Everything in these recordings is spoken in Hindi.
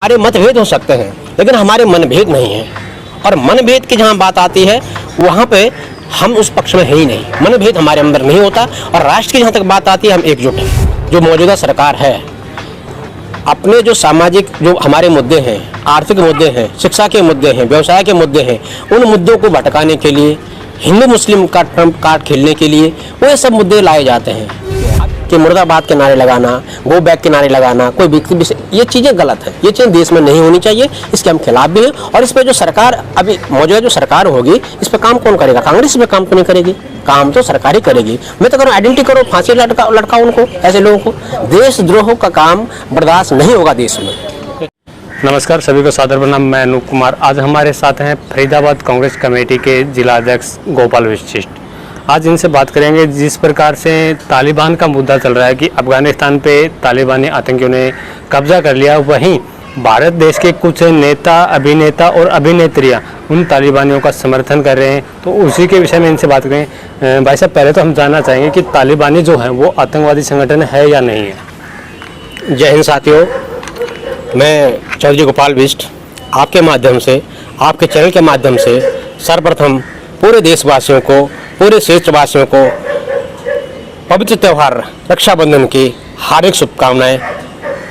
हमारे मतभेद हो सकते हैं लेकिन हमारे मनभेद नहीं है। और मनभेद की जहाँ बात आती है वहाँ पे हम उस पक्ष में है ही नहीं, मनभेद हमारे अंदर नहीं होता। और राष्ट्र की जहाँ तक बात आती है हम एकजुट हैं। जो मौजूदा सरकार है अपने जो सामाजिक जो हमारे मुद्दे हैं, आर्थिक मुद्दे हैं, शिक्षा के मुद्दे हैं, व्यवसाय के मुद्दे हैं, उन मुद्दों को भटकाने के लिए, हिंदू मुस्लिम का ट्रम्प कार्ड खेलने के लिए वो सब मुद्दे लाए जाते हैं कि मुर्दाबाद के नारे लगाना, गो बैक के नारे लगाना, कोई भी ये चीज़ें गलत है। ये चीज़ें देश में नहीं होनी चाहिए, इसके हम खिलाफ भी हैं। और इस पर जो सरकार अभी मौजूदा जो सरकार होगी इस पर काम कौन करेगा? कांग्रेस इस पर काम तो नहीं करेगी, काम तो सरकार ही करेगी। मैं तो करूँ आइडेंटिटी करो, फांसी लटका उनको, ऐसे लोगों को। देशद्रोह का काम बर्दाश्त नहीं होगा देश में। नमस्कार, सभी को सादर प्रणाम। मैं अनूप कुमार। आज हमारे साथ हैं फरीदाबाद कांग्रेस कमेटी के जिला अध्यक्ष गोपाल वशिष्ठ। आज इनसे बात करेंगे जिस प्रकार से तालिबान का मुद्दा चल रहा है कि अफगानिस्तान पे तालिबानी आतंकियों ने कब्जा कर लिया, वहीं भारत देश के कुछ नेता, अभिनेता और अभिनेत्रियां उन तालिबानियों का समर्थन कर रहे हैं। तो उसी के विषय में इनसे बात करें। भाई साहब, पहले तो हम जानना चाहेंगे कि तालिबानी जो है वो आतंकवादी संगठन है या नहीं है? जय हिंद साथियों, मैं चौधरी गोपाल वशिष्ठ आपके माध्यम से, आपके चैनल के माध्यम से सर्वप्रथम पूरे देशवासियों को, पूरे क्षेत्रवासियों को पवित्र त्यौहार रक्षाबंधन की हार्दिक शुभकामनाएं।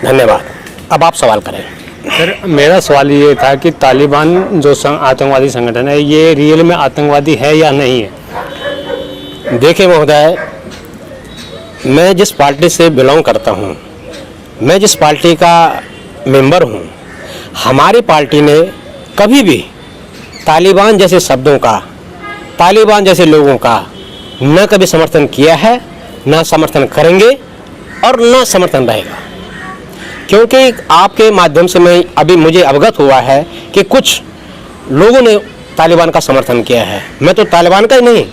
धन्यवाद। अब आप सवाल करें। सर, मेरा सवाल ये था कि तालिबान जो आतंकवादी संगठन है ये रियल में आतंकवादी है या नहीं है? देखिए महोदय, मैं जिस पार्टी से बिलोंग करता हूँ, मैं जिस पार्टी का मेंबर हूँ, हमारी पार्टी ने कभी भी तालिबान जैसे शब्दों का, तालिबान जैसे लोगों का न कभी समर्थन किया है, न समर्थन करेंगे और न समर्थन रहेगा। क्योंकि आपके माध्यम से मैं अभी मुझे अवगत हुआ है कि कुछ लोगों ने तालिबान का समर्थन किया है। मैं तो तालिबान का ही नहीं,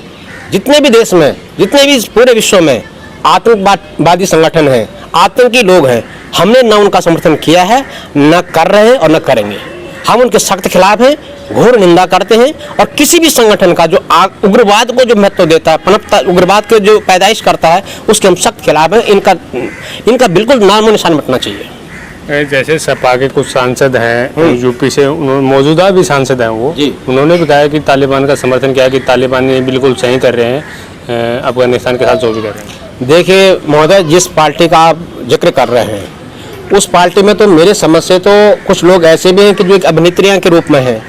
जितने भी देश में, जितने भी पूरे विश्व में आतंकवादी संगठन हैं, आतंकी लोग हैं, हमने न उनका समर्थन किया है, न कर रहे हैं और न करेंगे। हम उनके सख्त खिलाफ हैं, घोर निंदा करते हैं। और किसी भी संगठन का जो उग्रवाद को जो महत्व देता है, पनपता उग्रवाद के जो पैदाइश करता है, उसके हम सख्त खिलाफ हैं। इनका बिल्कुल नामो निशान मिटना चाहिए। जैसे सपा के कुछ सांसद हैं यूपी से, मौजूदा भी सांसद हैं वो, उन्होंने भी कहा कि तालिबान का समर्थन किया कि तालिबान बिल्कुल सही कर रहे हैं अफगानिस्तान के साथ जो भी कर रहे हैं। देखिए महोदय, जिस पार्टी का आप जिक्र कर रहे हैं उस पार्टी में तो मेरे समझ से तो कुछ लोग ऐसे भी हैं कि जो एक अभिनेत्रियां के रूप में हैं,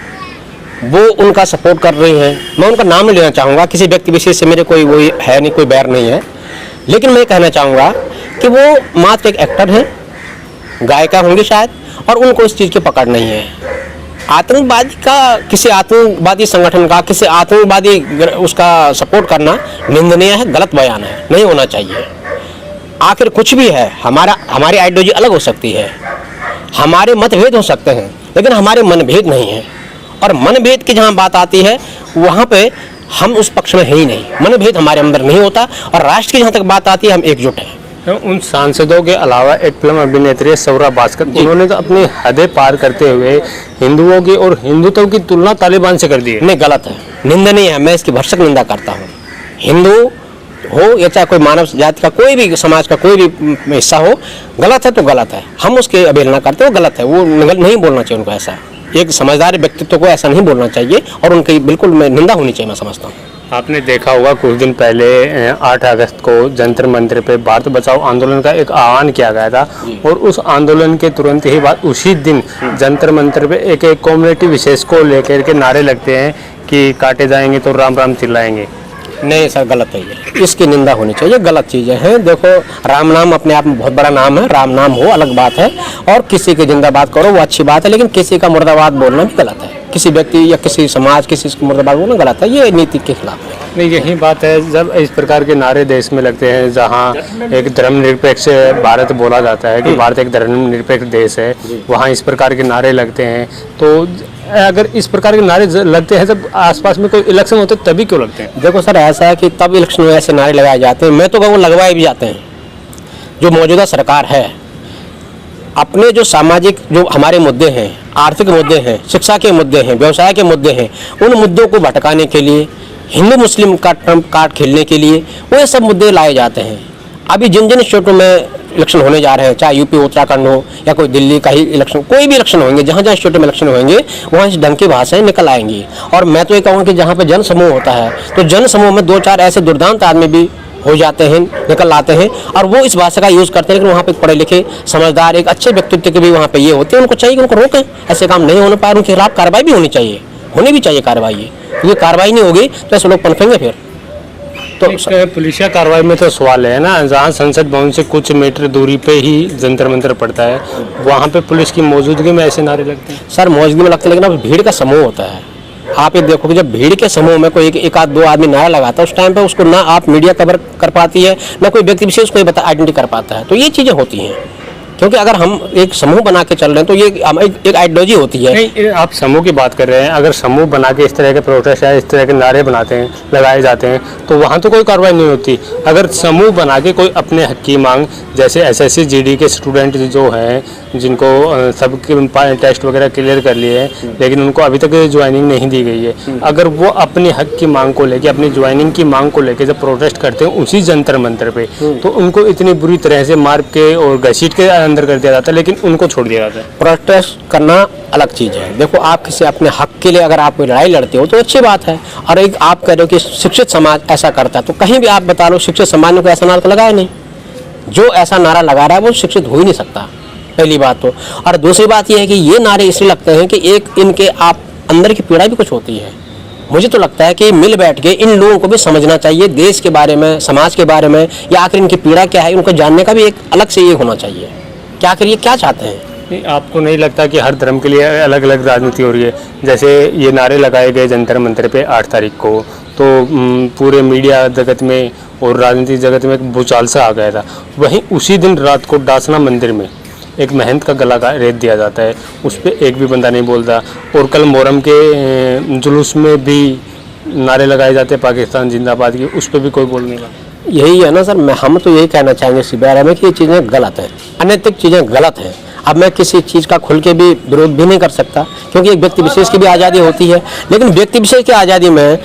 वो उनका सपोर्ट कर रही हैं। मैं उनका नाम नहीं लेना चाहूँगा, किसी व्यक्ति विशेष से मेरे कोई वही है नहीं, कोई बैर नहीं है। लेकिन मैं कहना चाहूँगा कि वो मात्र एक एक्टर है, गायिका होंगी शायद, और उनको इस चीज़ की पकड़ नहीं है। आतंकवादी का, किसी आतंकवादी संगठन का, किसी आतंकवादी उसका सपोर्ट करना निंदनीय है, गलत बयान है, नहीं होना चाहिए। आखिर कुछ भी है, हमारी आइडियोलॉजी अलग हो सकती है, हमारे मतभेद हो सकते हैं लेकिन हमारे मनभेद नहीं है। और मनभेद की जहाँ बात आती है वहाँ पे हम उस पक्ष में है ही नहीं, मनभेद हमारे अंदर नहीं होता। और राष्ट्र की जहाँ तक बात आती है हम एकजुट हैं। तो उन सांसदों के अलावा एक फिल्म अभिनेत्री सौरा भास्कर, उन्होंने तो अपनी हदें पार करते हुए हिंदुओं की और हिंदुत्व की तुलना तालिबान से कर दी है। नहीं, गलत है, निंदनीय है। मैं इसकी भरसक निंदा करता हूँ। हिंदू हो या चाहे कोई मानव जाति का कोई भी, समाज का कोई भी हिस्सा हो, गलत है तो गलत है, हम उसकी अवहेलना करते हो, गलत है। वो नहीं बोलना चाहिए उनको ऐसा, एक समझदार व्यक्तित्व को ऐसा नहीं बोलना चाहिए और उनकी बिल्कुल निंदा होनी चाहिए, मैं समझता हूँ। आपने देखा होगा कुछ दिन पहले 8 अगस्त को जंतर मंतर पे भारत बचाओ आंदोलन का एक आह्वान किया गया था, और उस आंदोलन के तुरंत ही बाद उसी दिन जंतर मंतर पे एक कम्युनिटी विशेष को लेकर के नारे लगते हैं कि काटे जाएंगे तो राम राम चिल्लाएंगे। नहीं सर, गलत है ये, इसकी निंदा होनी चाहिए, गलत चीज़ें हैं। देखो, राम नाम अपने आप में बहुत बड़ा नाम है, राम नाम हो अलग बात है, और किसी की जिंदाबाद करो वो अच्छी बात है, लेकिन किसी का मुर्दाबाद बोलना भी गलत है। किसी व्यक्ति या किसी समाज, किसी को मुर्दाबाद बोलना गलत है, ये नीति के खिलाफ है। नहीं, यही बात है, जब इस प्रकार के नारे देश में लगते हैं जहाँ एक धर्मनिरपेक्ष भारत बोला जाता है कि भारत एक धर्मनिरपेक्ष देश है, वहाँ इस प्रकार के नारे लगते हैं, तो अगर इस प्रकार के नारे लगते हैं जब आसपास में कोई इलेक्शन होते हैं तभी क्यों लगते हैं? देखो सर, ऐसा है कि तब इलेक्शन में ऐसे नारे लगाए जाते हैं, मैं तो कहूँ लगवाए भी जाते हैं। जो मौजूदा सरकार है अपने जो सामाजिक जो हमारे मुद्दे हैं, आर्थिक मुद्दे हैं, शिक्षा के मुद्दे हैं, व्यवसाय के मुद्दे हैं, उन मुद्दों को भटकाने के लिए, हिंदू मुस्लिम का ट्रम्प कार्ड खेलने के लिए वो सब मुद्दे लाए जाते हैं। अभी जिन जिन स्टेटों में इलेक्शन होने जा रहे हैं, चाहे यूपी उत्तराखंड हो या कोई दिल्ली का ही इलेक्शन, कोई भी इलेक्शन होंगे, जहाँ जहाँ स्टेटों में इलेक्शन होंगे वहाँ इस ढंग की भाषाएं निकल आएंगी। और मैं तो ये कहूँगा कि जहाँ पे जन समूह होता है तो जन समूह में 2-4 ऐसे दुर्दांत आदमी भी हो जाते हैं, निकल आते हैं और वो इस भाषा का यूज़ करते हैं। लेकिन वहाँ पे पढ़े लिखे समझदार एक अच्छे व्यक्तित्व के भी वहाँ पे ये होते हैं, उनको चाहिए कि उनको रोकें, ऐसे काम नहीं होने पाए, उनके खिलाफ कार्रवाई भी होनी चाहिए, होनी भी चाहिए कार्रवाई। क्योंकि कार्रवाई नहीं होगी तो ऐसे लोग पनपेंगे फिर। तो पुलिसिया कार्रवाई में तो सवाल है ना, जहाँ संसद भवन से कुछ मीटर दूरी पे ही जंतर मंतर पड़ता है, वहाँ पे पुलिस की मौजूदगी में ऐसे नारे लगते हैं। सर मौजूदगी में लगता है, लेकिन अब भीड़ का समूह होता है। आप ये देखो कि जब भीड़ के समूह में कोई एक आध दो आदमी नारा लगाता है, उस टाइम पे उसको ना आप मीडिया कवर कर पाती है, ना कोई व्यक्ति विशेष कोई आइडेंटिटी कर पाता है। तो ये चीज़ें होती हैं, क्योंकि अगर हम एक समूह बना के चल रहे हैं तो ये एक आइडियोलॉजी होती है। नहीं, आप समूह की बात कर रहे हैं, अगर समूह बना के इस तरह के प्रोटेस्ट या इस तरह के नारे बनाते हैं, लगाए जाते हैं, तो वहाँ तो कोई कार्रवाई नहीं होती। अगर समूह बना के कोई अपने हक की मांग, जैसे एसएससी जीडी के स्टूडेंट जो हैं, जिनको सबके टेस्ट वगैरह क्लियर कर लिए हैं लेकिन उनको अभी तक ज्वाइनिंग नहीं दी गई है, अगर वो अपने हक की मांग को लेके, अपनी ज्वाइनिंग की मांग को लेके जब प्रोटेस्ट करते हैं उसी जंतर मंतर पे, तो उनको इतनी बुरी तरह से मार के और घसीट के अंदर कर दिया जाता है, लेकिन उनको छोड़ दिया जाता है। प्रोटेस्ट करना अलग चीज़ है। देखो, आप किसी अपने हक के लिए अगर आप कोई लड़ाई लड़ते हो तो अच्छी बात है। और एक आप कह रहे हो कि शिक्षित समाज ऐसा करता है, तो कहीं भी आप बता लो शिक्षित समाज ने कोई ऐसा नारा तो लगाया नहीं। जो ऐसा नारा लगा रहा है वो शिक्षित हो ही नहीं सकता, पहली बात तो। और दूसरी बात यह है कि ये नारे इसलिए लगते हैं कि एक इनके आप अंदर की पीड़ा भी कुछ होती है। मुझे तो लगता है कि मिल बैठ के इन लोगों को भी समझना चाहिए देश के बारे में, समाज के बारे में, या आखिर इनकी पीड़ा क्या है, उनको जानने का भी एक अलग से ये होना चाहिए कि आखिर ये क्या चाहते हैं। नहीं, आपको नहीं लगता कि हर धर्म के लिए अलग अलग राजनीति हो रही है? जैसे ये नारे लगाए गए जंतर मंतर पे 8 तारीख को, तो पूरे मीडिया जगत में और राजनीतिक जगत में एक भूचाल सा आ गया था। वहीं उसी दिन रात को डासना मंदिर में एक महंत का गला रेत दिया जाता है, उस पर एक भी बंदा नहीं बोलता। और कल मोहर्रम के जुलूस में भी नारे लगाए जाते हैं पाकिस्तान जिंदाबाद की, उस पर भी कोई बोल नहीं रहा। यही है ना सर, हम तो यही कहना चाहेंगे सीबीआई में कि ये चीज़ें गलत हैं, अनैतिक चीज़ें गलत हैं। अब मैं किसी चीज़ का खुल के भी विरोध भी नहीं कर सकता, क्योंकि एक व्यक्ति विशेष की भी आज़ादी होती है, लेकिन व्यक्ति विशेष की आज़ादी में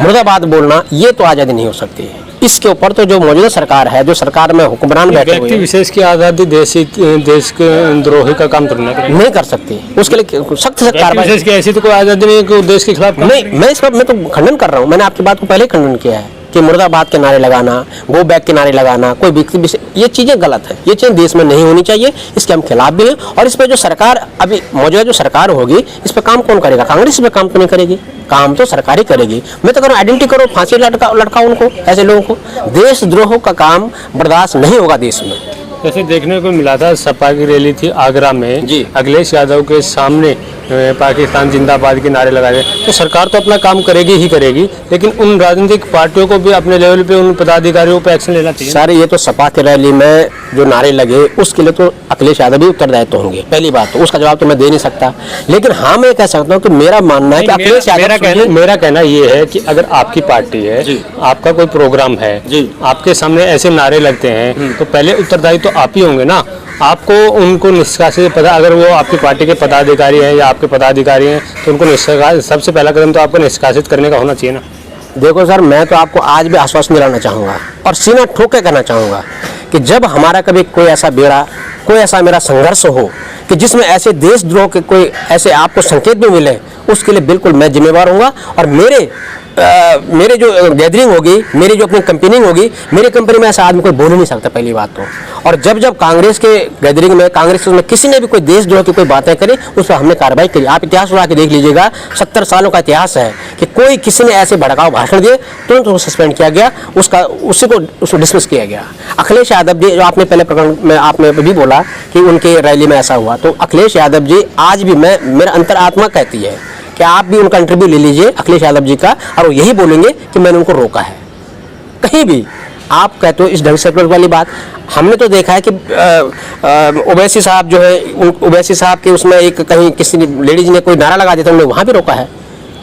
मुर्दाबाद बोलना ये तो आज़ादी नहीं हो सकती है। इसके ऊपर तो जो मौजूदा सरकार है, जो सरकार में हुक्मरान बैठे हुए हैं, व्यक्ति विशेष की आज़ादी देश के द्रोही का काम तो नहीं कर सकती। उसके लिए सख्त से कार्रवाई। विशेष की ऐसी तो कोई आज़ादी नहीं है कि देश के खिलाफ नहीं, मैं इस पर मैं तो खंडन कर रहा हूँ। मैंने आपकी बात को पहले खंडन किया है कि मुर्दाबाद के नारे लगाना, गो बैक के नारे लगाना, कोई व्यक्ति विशेष, ये चीज़ें गलत है। ये चीज़ें देश में नहीं होनी चाहिए, इसके हम खिलाफ भी हैं। और इस पर जो सरकार अभी मौजूदा जो सरकार होगी, इस पर काम कौन करेगा? कांग्रेस इस पर काम तो नहीं करेगी, काम तो सरकार ही करेगी। मैं तो कह रहा हूँ आइडेंटिटी करो, फांसी लटकाओ उनको, ऐसे लोगों को। देशद्रोह का काम बर्दाश्त नहीं होगा देश में। जैसे देखने को मिला था, सपा की रैली थी आगरा में जी, अखिलेश यादव के सामने पाकिस्तान जिंदाबाद के नारे लगाए, तो सरकार तो अपना काम करेगी ही करेगी, लेकिन उन राजनीतिक पार्टियों को भी अपने लेवल पे उन पदाधिकारियों पे एक्शन लेना चाहिए। सर ये तो सपा की रैली में जो नारे लगे उसके लिए तो अखिलेश यादव भी उत्तरदायित्व होंगे, पहली बात तो। उसका जवाब तो मैं दे नहीं सकता, लेकिन हाँ मैं कह सकता हूँ कि मेरा मानना है कि अखिलेश यादव, मेरा कहना ये है कि अगर आपकी पार्टी है, आपका कोई प्रोग्राम है, आपके सामने ऐसे नारे लगते हैं, तो पहले उत्तरदायी तो आप ही होंगे ना। आपको उनको निष्कासित पता, अगर वो आपकी पार्टी के पदाधिकारी हैं या आपके पदाधिकारी हैं, तो उनको सबसे पहला कदम तो आपको निष्कासित करने का होना चाहिए ना। देखो सर, मैं तो आपको आज भी आश्वासन दिलाना चाहूँगा और सीना ठोक के कहना चाहूँगा कि जब हमारा कभी कोई ऐसा बेड़ा, कोई ऐसा मेरा संघर्ष हो कि जिसमें ऐसे देशद्रोह के कोई ऐसे आपको संकेत भी मिले, उसके लिए बिल्कुल मैं जिम्मेवार हूँगा। और मेरे जो गैदरिंग होगी, मेरी जो अपनी कंपेनिंग होगी, मेरी कंपनी में ऐसा आदमी कोई बोल नहीं सकता, पहली बात तो। और जब कांग्रेस के गैदरिंग में, कांग्रेस में किसी ने भी कोई देशद्रोह की कोई बातें करी, उस पर हमने कार्रवाई करी। आप इतिहास उड़ा के देख लीजिएगा, 70 सालों का इतिहास है कि कोई किसी ने ऐसे भड़काऊ भाषण दिए तुरंत उसको सस्पेंड किया गया, उसको डिसमिस किया गया। अखिलेश यादव जी, जो आपने पहले प्रकरण में आपने भी बोला कि उनके रैली में ऐसा हुआ, तो अखिलेश यादव जी आज भी मेरा अंतरात्मा कहती है कि आप भी उनका इंटरव्यू ले लीजिए अखिलेश यादव जी का, और वो यही बोलेंगे कि मैंने उनको रोका है। कहीं भी आप कहते हो इस ढंग से वाली बात, हमने तो देखा है कि ओवैसी साहब जो है, ओवैसी साहब के उसमें एक कहीं किसी लेडीज ने कोई नारा लगा दिया था, उन्होंने वहाँ भी रोका है।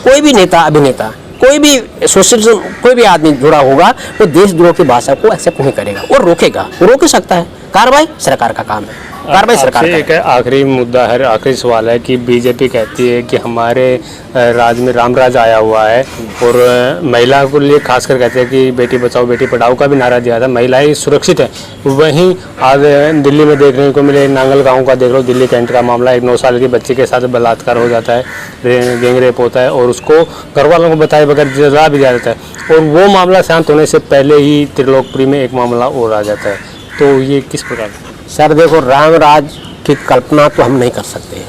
कोई भी नेता, अभिनेता, कोई भी सोशलिज्म, कोई भी आदमी जुड़ा होगा, वो देशद्रोह की भाषा को एक्सेप्ट नहीं करेगा, वो रोकेगा, वो रोक ही सकता है। कार्रवाई सरकार का काम है, कार्रवाई सरकार आपसे का एक आखिरी मुद्दा है, आखिरी सवाल है कि बीजेपी कहती है कि हमारे राज्य में रामराज आया हुआ है और महिला को लिए खासकर कहते हैं कि बेटी बचाओ बेटी पढ़ाओ का भी नारा दिया था, महिलाएं सुरक्षित है। वहीं आज दिल्ली में देखने को मिले, नांगल गांव का देख लो, दिल्ली कैंट का मामला, एक 9 साल की बच्ची के साथ बलात्कार हो जाता है, गैंग रेप होता है और उसको घर वालों को बताए बगैर जला भी दिया जाता है और वो मामला शांत होने से पहले ही त्रिलोकपुरी में एक मामला और आ जाता है। तो ये किस प्रकार? सर देखो, रामराज की कल्पना तो हम नहीं कर सकते।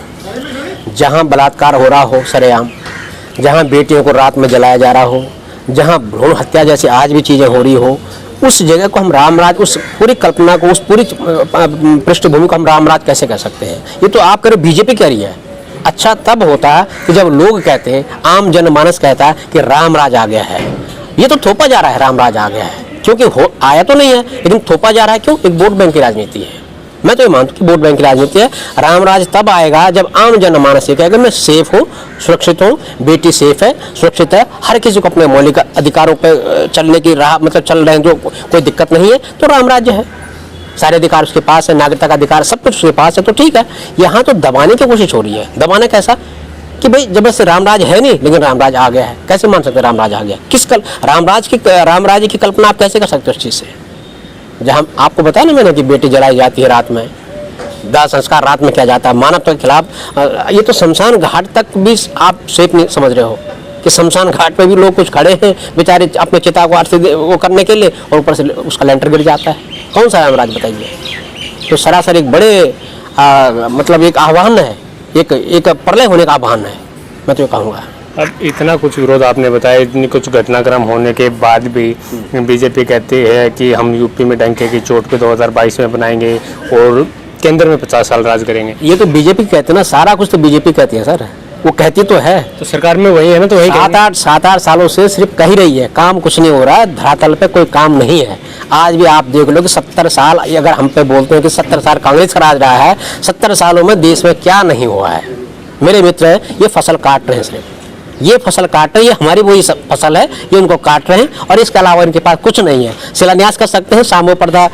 जहाँ बलात्कार हो रहा हो सरेआम, जहाँ बेटियों को रात में जलाया जा रहा हो, जहाँ भ्रूण हत्या जैसी आज भी चीज़ें हो रही हो, उस जगह को हम रामराज, उस पूरी कल्पना को, उस पूरी पृष्ठभूमि को हम रामराज कैसे कह सकते हैं? ये तो आप करो बीजेपी कह रही है। अच्छा तब होता है कि जब लोग कहते हैं, आम जनमानस कहता है कि रामराज आ गया है। ये तो थोपा जा रहा है रामराज आ गया है, क्योंकि हो आया तो नहीं है लेकिन थोपा जा रहा है। क्यों? एक वोट बैंक की राजनीति है। मैं तो ये मानता हूँ कि वोट बैंक की राजनीति है। रामराज तब आएगा जब आम जनमानस ये कहेगा मैं सेफ हूँ, सुरक्षित हूँ, बेटी सेफ है, सुरक्षित है, हर किसी को अपने मौलिक अधिकारों पर चलने की राह, मतलब चल रहे हैं, जो कोई दिक्कत नहीं है, तो रामराज्य है। सारे अधिकार उसके पास है, नागरिकता का अधिकार सब कुछ उसके पास है, तो ठीक है। यहाँ तो दबाने की कोशिश हो रही है। दबाने कैसा कि भाई जब से रामराज है नहीं लेकिन रामराज आ गया है। कैसे मान सकते रामराज आ गया? रामराज की कल्पना आप कैसे कर सकते हो उस चीज़ से? जहाँ आपको बताया ना मैंने कि बेटी जलाई जाती है रात में, दाह संस्कार रात में किया जाता है, मानवता के खिलाफ। ये तो शमशान घाट तक भी आप सेफ नहीं समझ रहे हो कि शमशान घाट पे भी लोग कुछ खड़े हैं बेचारे अपने चिता को आरती वो करने के लिए, और ऊपर से उसका लेंटर गिर जाता है। कौन सा रामराज बताइए? तो सरासर एक बड़े मतलब एक आह्वान है, एक प्रलय होने का आह्वान है, मैं तो ये कहूँगा। अब इतना कुछ विरोध आपने बताया, इतनी कुछ घटनाक्रम होने के बाद भी बीजेपी कहती है कि हम यूपी में डंके की चोट पे 2022 में बनाएंगे और केंद्र में 50 साल राज करेंगे। ये तो बीजेपी कहते हैं ना, सारा कुछ तो बीजेपी कहती है सर, वो कहती तो है। तो सरकार में वही है ना, तो वही 7-8 सालों से सिर्फ कह रही है, काम कुछ नहीं हो रहा है, धरातल पे कोई काम नहीं है। आज भी आप देख लो कि 70 साल, अगर हम पे बोलते हैं कि 70 साल कांग्रेस का राज रहा है, 70 सालों में देश में क्या नहीं हुआ है। मेरे मित्र है, ये फसल काट रहे हैं, सिर्फ ये फसल काट रहे हैं, ये हमारी वही फसल है, ये उनको काट रहे हैं और इसके अलावा इनके पास कुछ नहीं है। शिलान्यास कर सकते हैं, सामो पर्दा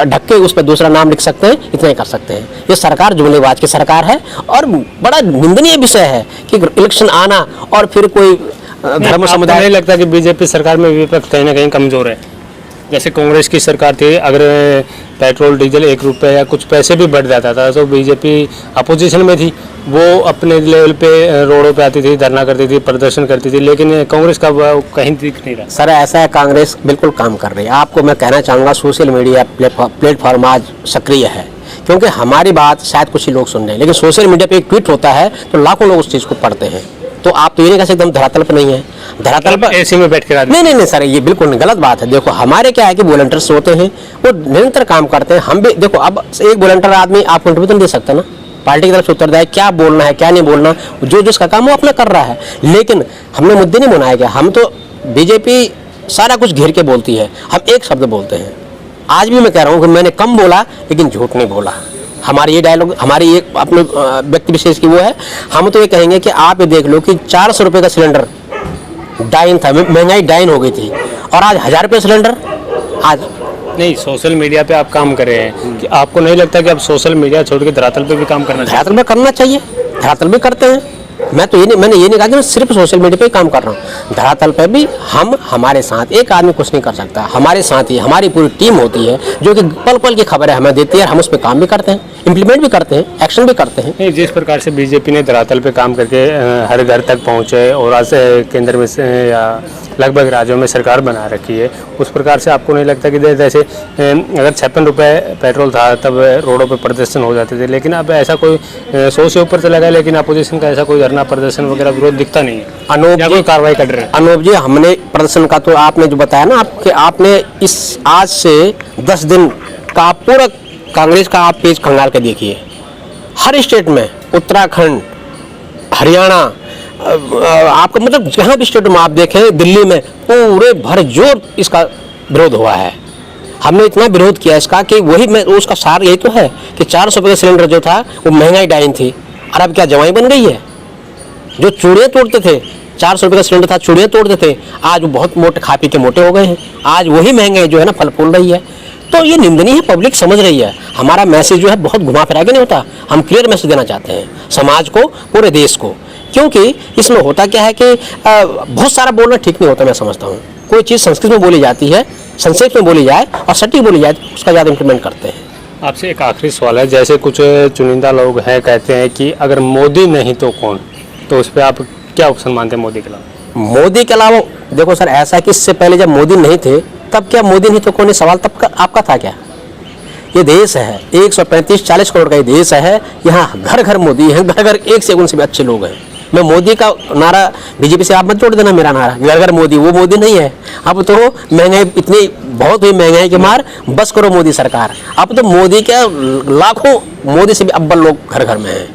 ढक के उस पर दूसरा नाम लिख सकते हैं, इतना ही कर सकते हैं। ये सरकार जुमलेबाज की सरकार है और बड़ा निंदनीय विषय है कि इलेक्शन आना और फिर कोई धर्म समुदाय। नहीं लगता कि बीजेपी सरकार में विपक्ष कहीं ना कहीं कमजोर है? जैसे कांग्रेस की सरकार थी, अगर पेट्रोल डीजल 1 रुपये या कुछ पैसे भी बढ़ जाता था तो बीजेपी अपोजिशन में थी, वो अपने लेवल पे रोडों पे आती थी, धरना करती थी, प्रदर्शन करती थी, लेकिन कांग्रेस का कहीं दिख नहीं रहा। सर ऐसा है, कांग्रेस बिल्कुल काम कर रही है। आपको मैं कहना चाहूँगा सोशल मीडिया प्लेटफॉर्म आज सक्रिय है, क्योंकि हमारी बात शायद कुछ ही लोग सुन रहे हैं, लेकिन सोशल मीडिया पे एक ट्वीट होता है तो लाखों लोग उस चीज़ को पढ़ते हैं। तो आप तो ये नहीं कह सकते हम धरातल पर नहीं है, धरातल पर एसी में बैठ कर नहीं सर, ये बिल्कुल गलत बात है। देखो हमारे क्या है कि वॉलंटियर्स होते हैं, वो निरंतर काम करते हैं। हम भी देखो, अब एक वॉलंटियर आदमी आप कंट्रीब्यूशन दे सकते हैं ना, पार्टी की तरफ से उत्तरदायी क्या बोलना है क्या नहीं बोलना, जो जिसका काम वो अपना कर रहा है। लेकिन हमने मुद्दे नहीं बनाया गया, हम तो बीजेपी सारा कुछ घेर के बोलती है, हम एक शब्द बोलते हैं। आज भी मैं कह रहा हूँ कि मैंने कम बोला लेकिन झूठ नहीं बोला। हमारी ये डायलॉग, हमारी एक अपने व्यक्ति विशेष की वो है, हम तो ये कहेंगे कि आप ये देख लो कि 400 रुपये का सिलेंडर डाइन था, महंगाई डाइन हो गई थी, और आज 1000 रुपये सिलेंडर। आज नहीं, सोशल मीडिया पे आप काम कर रहे हैं कि आपको नहीं लगता कि अब सोशल मीडिया छोड़ के धरातल पे भी काम करना चाहिए? धरातल पे करना चाहिए, धरातल भी करते हैं। मैंने ये नहीं कहा कि मैं सिर्फ सोशल मीडिया पे ही काम कर रहा हूँ, धरातल पे भी हम, हमारे साथ एक आदमी कुछ नहीं कर सकता, हमारे साथ ही हमारी पूरी टीम होती है जो कि पल पल की खबरें हमें देती है, हम उस पर काम भी करते हैं, इम्प्लीमेंट भी करते हैं, एक्शन भी करते हैं। नहीं, जिस प्रकार से बीजेपी ने धरातल पे काम करके हर घर तक पहुँचे और आज केंद्र में या लगभग राज्यों में सरकार बना रखी है, उस प्रकार से आपको नहीं लगता कि जैसे अगर 56 रुपये पेट्रोल था तब रोडों पे प्रदर्शन हो जाते थे, लेकिन अब ऐसा कोई 100 से ऊपर चला गया, लेकिन अपोजिशन का ऐसा कोई धरना प्रदर्शन वगैरह विरोध दिखता नहीं है? अनूप जी कार्रवाई कर रहे हैं। अनूप जी, हमने प्रदर्शन का तो आपने जो बताया ना, आपने इस आज से 10 दिन का पूरा कांग्रेस का आप पेज खंगाल के देखिए, हर स्टेट में, उत्तराखंड, हरियाणा, आपको मतलब जहाँ भी स्टेट में आप देखें, दिल्ली में पूरे भरजोर इसका विरोध हुआ है। हमने इतना विरोध किया इसका कि वही मैं उसका सार यही तो है कि 400 रुपये का सिलेंडर जो था वो महंगाई डाइन थी, और अब क्या जवाई बन गई है? जो चूड़ियाँ तोड़ते थे, 400 रुपये का सिलेंडर था, चूड़ियाँ तोड़ते थे, आज वो बहुत मोटे खा पी के मोटे हो गए हैं। आज वही महंगाई जो है ना फल फूल रही है। तो ये निंदनीय है, पब्लिक समझ रही है। हमारा मैसेज जो है बहुत घुमा फिरा के नहीं होता, हम क्लियर मैसेज देना चाहते हैं समाज को, पूरे देश को। क्योंकि इसमें होता क्या है कि बहुत सारा बोलना ठीक नहीं होता, मैं समझता हूँ। कोई चीज़ संस्कृत में बोली जाती है, संक्षेप में बोली जाए और सटीक बोली जाए, तो उसका ज़्यादा इम्प्लीमेंट करते हैं। आपसे एक आखिरी सवाल है, जैसे कुछ चुनिंदा लोग हैं कहते हैं कि अगर मोदी नहीं तो कौन, तो उस पर आप क्या ऑप्शन मानते हैं मोदी के अलावा? मोदी के अलावा देखो सर, ऐसा है कि इससे पहले जब मोदी नहीं थे तब क्या मोदी नहीं तो कौन, सवाल तब का आपका था क्या? ये देश है 135-40 करोड़ का ये देश है, यहाँ घर घर मोदी है, घर घर एक से उनसे भी अच्छे लोग हैं। मैं मोदी का नारा बीजेपी से आप मत जोड़ देना, मेरा नारा घर घर मोदी, वो मोदी नहीं है। अब तो महंगाई इतनी बहुत हुई, महंगाई की मार, बस करो मोदी सरकार। अब तो मोदी के लाखों, मोदी से भी अव्वल लोग घर घर में हैं।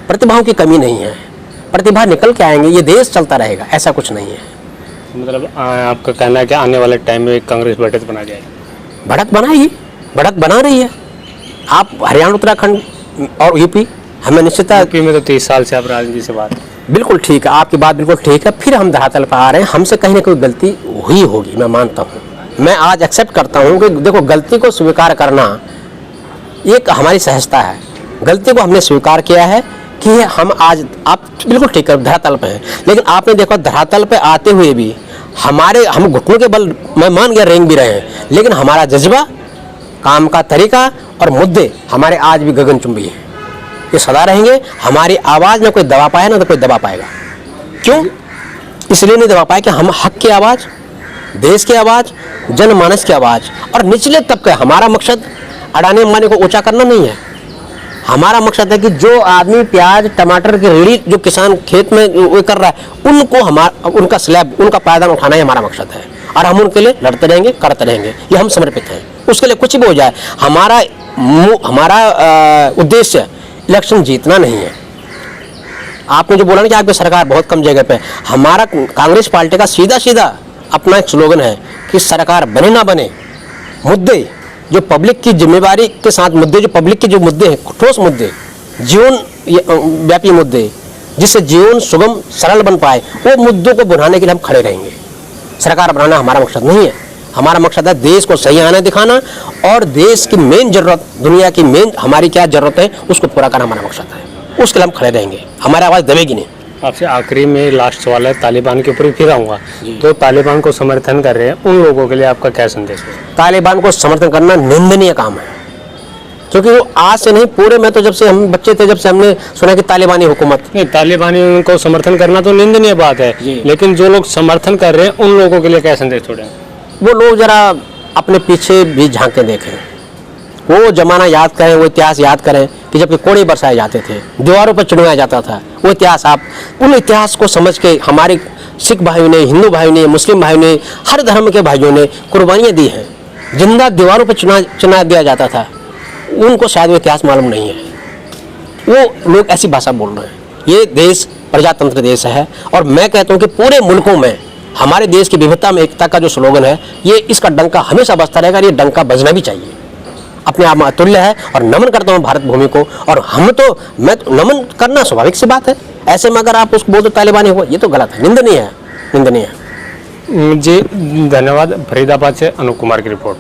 प्रतिभाओं की कमी नहीं है, प्रतिभा निकल के आएंगे, ये देश चलता रहेगा, ऐसा कुछ नहीं है। मतलब आपका कहना है कि आने वाले टाइम में कांग्रेस बढ़त बना जाएगी? बढ़त बनाएगी, बढ़त बना रही है। आप हरियाणा, उत्तराखंड और यूपी, हमें निश्चित यूपी में तो 30 साल से आप राजनीति से बात। बिल्कुल ठीक है, आपकी बात बिल्कुल ठीक है। फिर हम धरातल पर आ रहे हैं, हमसे कहीं ना कोई गलती हुई होगी, मैं मानता हूँ। मैं आज एक्सेप्ट करता हूँ कि देखो, गलती को स्वीकार करना एक हमारी सहजता है। गलती को हमने स्वीकार किया है कि हम आज, आप बिल्कुल ठीक है, धरातल पे हैं। लेकिन आपने देखा धरातल पे आते हुए भी हम घुटनों के बल, मैं मान गया, रेंग भी रहे हैं, लेकिन हमारा जज्बा, काम का तरीका और मुद्दे हमारे आज भी गगनचुंबी हैं। ये सदा रहेंगे। हमारी आवाज़ में कोई दबा पाया ना तो कोई दबा पाएगा। क्यों? इसलिए नहीं दबा पाए कि हम हक की आवाज़, देश की आवाज़, जनमानस की आवाज़ और निचले तबके। हमारा मकसद अडानी अंबानी को ऊंचा करना नहीं है। हमारा मकसद है कि जो आदमी प्याज टमाटर की रेहड़ी, जो किसान खेत में वो कर रहा है, उनको उनका स्लैब, उनका पायदान उठाना ही हमारा मकसद है। और हम उनके लिए लड़ते रहेंगे, करते रहेंगे, ये हम समर्पित हैं। उसके लिए कुछ भी हो जाए, हमारा उद्देश्य इलेक्शन जीतना नहीं है। आपने जो बोला ना कि आपकी सरकार बहुत कम जगह पे, हमारा कांग्रेस पार्टी का सीधा सीधा अपना एक स्लोगन है कि सरकार बने ना बने, मुद्दे जो पब्लिक की जिम्मेवारी के साथ, मुद्दे जो पब्लिक के जो मुद्दे हैं, ठोस मुद्दे, जीवन व्यापी मुद्दे, जिससे जीवन सुगम सरल बन पाए, वो मुद्दों को बुझाने के लिए हम खड़े रहेंगे। सरकार बनाना हमारा मकसद नहीं है। हमारा मकसद है देश को सही आने दिखाना और देश की मेन जरूरत, दुनिया की मेन हमारी क्या जरूरत है, उसको पूरा करना हमारा मकसद है। उसके लिए हम खड़े रहेंगे, हमारी आवाज़ दबेगी नहीं। आपसे आखिरी में लास्ट सवाल है, तालिबान के ऊपर ही फिर आऊँगा। तो तालिबान को समर्थन कर रहे हैं उन लोगों के लिए आपका क्या संदेश है? तालिबान को समर्थन करना निंदनीय काम है, क्योंकि वो आज से नहीं, पूरे में तो जब से हम बच्चे थे, जब से हमने सुना कि तालिबानी हुकूमत। नहीं, तालिबानी को समर्थन करना तो निंदनीय बात है, लेकिन जो लोग समर्थन कर रहे हैं उन लोगों के लिए क्या संदेश छोड़ें? वो लोग जरा अपने पीछे भी झांक के देखें, वो जमाना याद करें, वो इतिहास याद करें कि जब कोड़े बरसाए जाते थे, दीवारों पर चढ़ाया जाता था, वो इतिहास, आप उन इतिहास को समझ के, हमारे सिख भाइयों ने, हिंदू भाइयों ने, मुस्लिम भाइयों ने, हर धर्म के भाइयों ने कुर्बानियाँ दी हैं, जिंदा दीवारों पर चुना दिया जाता था, उनको शायद वो इतिहास मालूम नहीं है। वो लोग ऐसी भाषा बोल रहे हैं। ये देश प्रजातंत्र देश है और मैं कहता हूँ कि पूरे मुल्कों में हमारे देश की विविधता में एकता का जो स्लोगन है, ये इसका डंका हमेशा बजता रहेगा। ये डंका बजना भी चाहिए, अपने आप में अतुल्य है। और नमन करता हूँ भारत भूमि को, और मैं तो नमन करना स्वाभाविक सी बात है। ऐसे में अगर आप उसको बोलते तालिबानी हो, ये तो गलत है, निंदनीय है, निंदनीय है। जी धन्यवाद। फरीदाबाद से अनूप कुमार की रिपोर्ट।